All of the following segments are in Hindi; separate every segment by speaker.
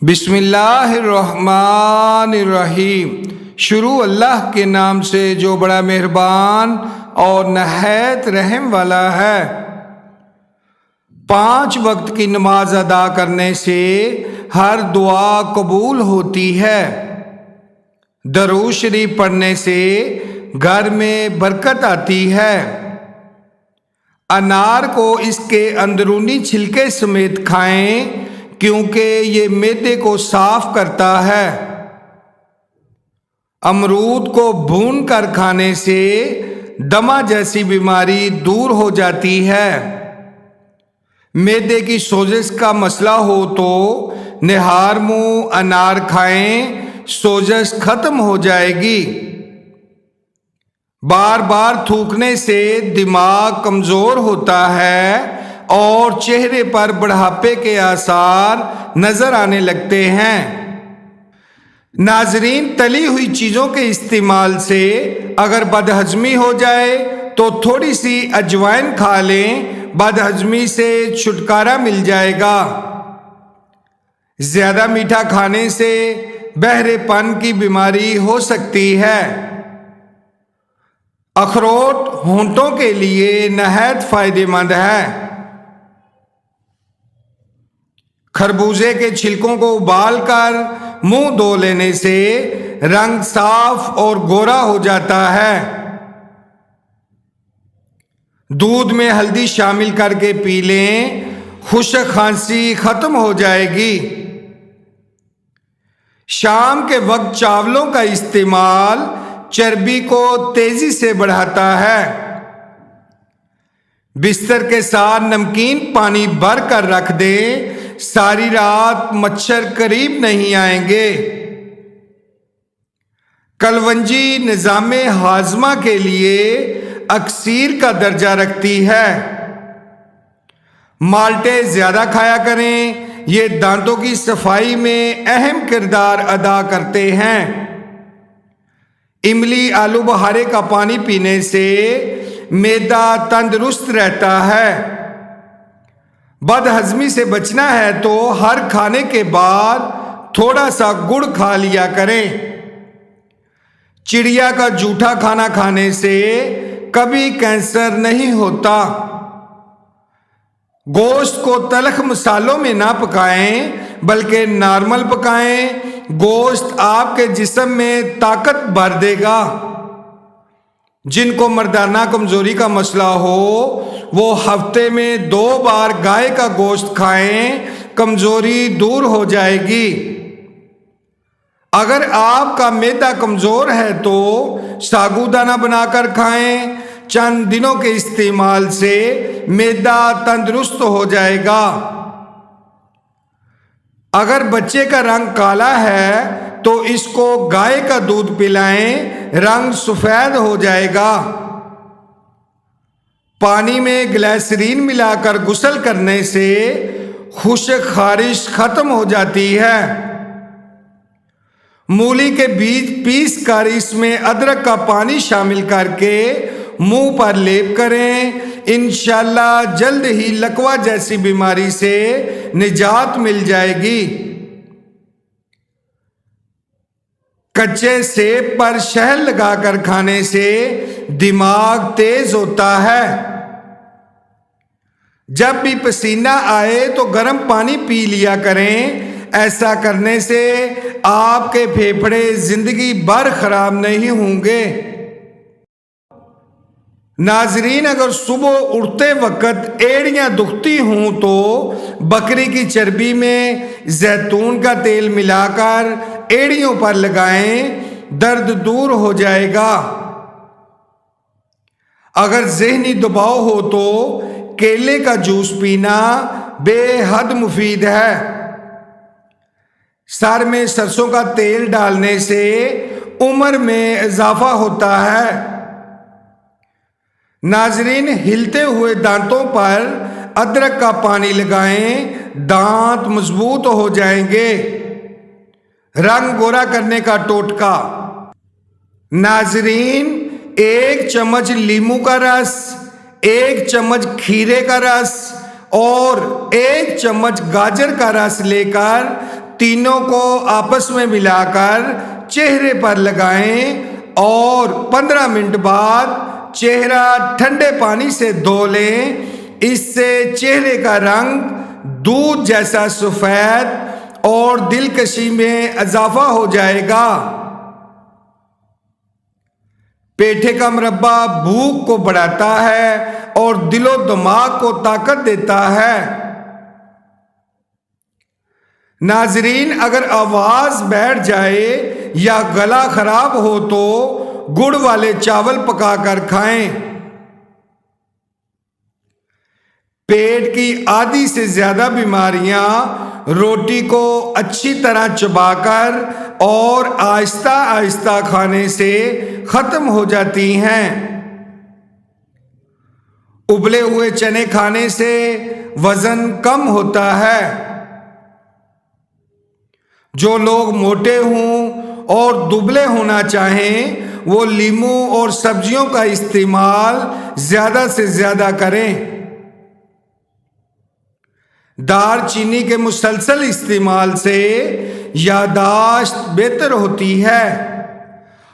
Speaker 1: बिस्मिल्लाहिर्रहमानिर्रहीम। शुरू अल्लाह के नाम से जो बड़ा मेहरबान और नहायत रहम वाला है। 5 वक्त की नमाज अदा करने से हर दुआ कबूल होती है। दरूद शरीफ पढ़ने से घर में बरकत आती है। अनार को इसके अंदरूनी छिलके समेत खाएं क्योंकि ये मैदे को साफ करता है। अमरूद को भून कर खाने से दमा जैसी बीमारी दूर हो जाती है। मैदे की सोजिश का मसला हो तो निहार मुंह अनार खाएं, सोजिश खत्म हो जाएगी। बार बार थूकने से दिमाग कमजोर होता है और चेहरे पर बुढ़ापे के आसार नजर आने लगते हैं। नाजरीन, तली हुई चीजों के इस्तेमाल से अगर बदहजमी हो जाए तो थोड़ी सी अजवाइन खा लें, बदहजमी से छुटकारा मिल जाएगा। ज्यादा मीठा खाने से बहरेपन की बीमारी हो सकती है। अखरोट होंठों के लिए नहायत फायदेमंद है। खरबूजे के छिलकों को उबालकर मुंह धो लेने से रंग साफ और गोरा हो जाता है। दूध में हल्दी शामिल करके पी लें, खुश्क खांसी खत्म हो जाएगी। शाम के वक्त चावलों का इस्तेमाल चर्बी को तेजी से बढ़ाता है। बिस्तर के साथ नमकीन पानी भर कर रख दें, सारी रात मच्छर करीब नहीं आएंगे। कलवंजी निजामे हाजमा के लिए अक्सीर का दर्जा रखती है। माल्टे ज्यादा खाया करें, ये दांतों की सफाई में अहम किरदार अदा करते हैं। इमली आलू बुखारे का पानी पीने से मैदा तंदुरुस्त रहता है। बदहजमी से बचना है तो हर खाने के बाद थोड़ा सा गुड़ खा लिया करें। चिड़िया का जूठा खाना खाने से कभी कैंसर नहीं होता। गोश्त को तलख मसालों में ना पकाएं बल्कि नॉर्मल पकाएं। गोश्त आपके जिस्म में ताकत भर देगा। जिनको मर्दाना कमजोरी का मसला हो वो हफ्ते में 2 बार गाय का गोश्त खाएं, कमजोरी दूर हो जाएगी। अगर आपका मैदा कमजोर है तो साबूदाना बनाकर खाएं। चंद दिनों के इस्तेमाल से मैदा तंदुरुस्त हो जाएगा। अगर बच्चे का रंग काला है तो इसको गाय का दूध पिलाएं, रंग सफेद हो जाएगा। पानी में ग्लिसरीन मिलाकर गुस्ल करने से खुश्क खारिश खत्म हो जाती है। मूली के बीज पीस कर इसमें अदरक का पानी शामिल करके मुंह पर लेप करें, इंशाल्लाह जल्द ही लकवा जैसी बीमारी से निजात मिल जाएगी। कच्चे सेब पर शहद लगाकर खाने से दिमाग तेज होता है। जब भी पसीना आए तो गर्म पानी पी लिया करें। ऐसा करने से आपके फेफड़े जिंदगी भर खराब नहीं होंगे। नाजरीन, अगर सुबह उठते वक्त एड़ियां दुखती हों तो बकरी की चर्बी में जैतून का तेल मिलाकर एड़ियों पर लगाएं, दर्द दूर हो जाएगा। अगर ज़हनी दबाव हो तो केले का जूस पीना बेहद मुफीद है। सर में सरसों का तेल डालने से उम्र में इजाफा होता है। नाजरीन, हिलते हुए दांतों पर अदरक का पानी लगाएं, दांत मजबूत हो जाएंगे। रंग गोरा करने का टोटका। नाजरीन, 1 चम्मच लीमू का रस, 1 चम्मच खीरे का रस और 1 चम्मच गाजर का रस लेकर तीनों को आपस में मिलाकर चेहरे पर लगाएं और 15 मिनट बाद चेहरा ठंडे पानी से धो लें। इससे चेहरे का रंग दूध जैसा सफेद और दिलकशी में इजाफा हो जाएगा। पेठे का मुरब्बा भूख को बढ़ाता है और दिलो दिमाग को ताकत देता है। नाजरीन, अगर आवाज बैठ जाए या गला खराब हो तो गुड़ वाले चावल पकाकर खाएं। पेट की आधी से ज्यादा बीमारियां रोटी को अच्छी तरह चबाकर और आहिस्ता आहिस्ता खाने से खत्म हो जाती हैं। उबले हुए चने खाने से वजन कम होता है। जो लोग मोटे हों और दुबले होना चाहें वो लीमू और सब्जियों का इस्तेमाल ज्यादा से ज्यादा करें। दालचीनी के मुसलसल इस्तेमाल से यादाश्त बेहतर होती है।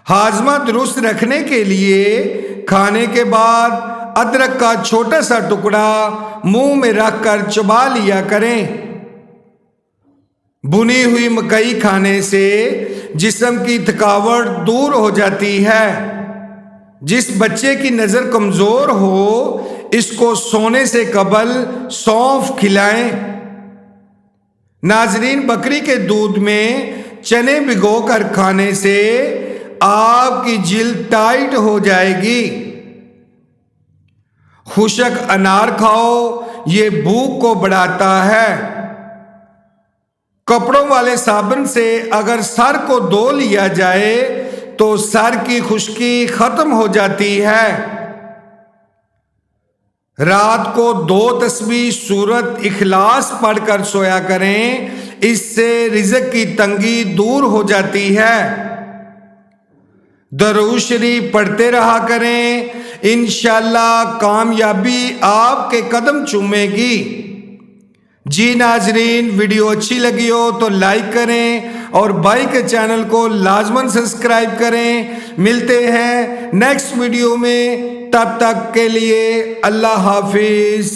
Speaker 1: हाजमा दुरुस्त रखने के लिए खाने के बाद अदरक का छोटा सा टुकड़ा मुंह में रखकर चबा लिया करें। भुनी हुई मकई खाने से जिस्म की थकावट दूर हो जाती है। जिस बच्चे की नजर कमजोर हो इसको सोने से कबल सौंफ खिलाएं। नाजरीन, बकरी के दूध में चने भिगोकर खाने से आपकी जिल्द टाइट हो जाएगी। खुशक अनार खाओ, ये भूख को बढ़ाता है। कपड़ों वाले साबुन से अगर सर को धो लिया जाए तो सर की खुश्की खत्म हो जाती है। रात को 2 तस्बीह सूरत इखलास पढ़कर सोया करें, इससे रिज़्क की तंगी दूर हो जाती है। दरूद शरीफ पढ़ते रहा करें, इंशाअल्लाह कामयाबी आपके कदम चूमेगी। जी नाजरीन, वीडियो अच्छी लगी हो तो लाइक करें और भाई के चैनल को लाजमन सब्सक्राइब करें। मिलते हैं नेक्स्ट वीडियो में, तब तक के लिए अल्लाह हाफिज।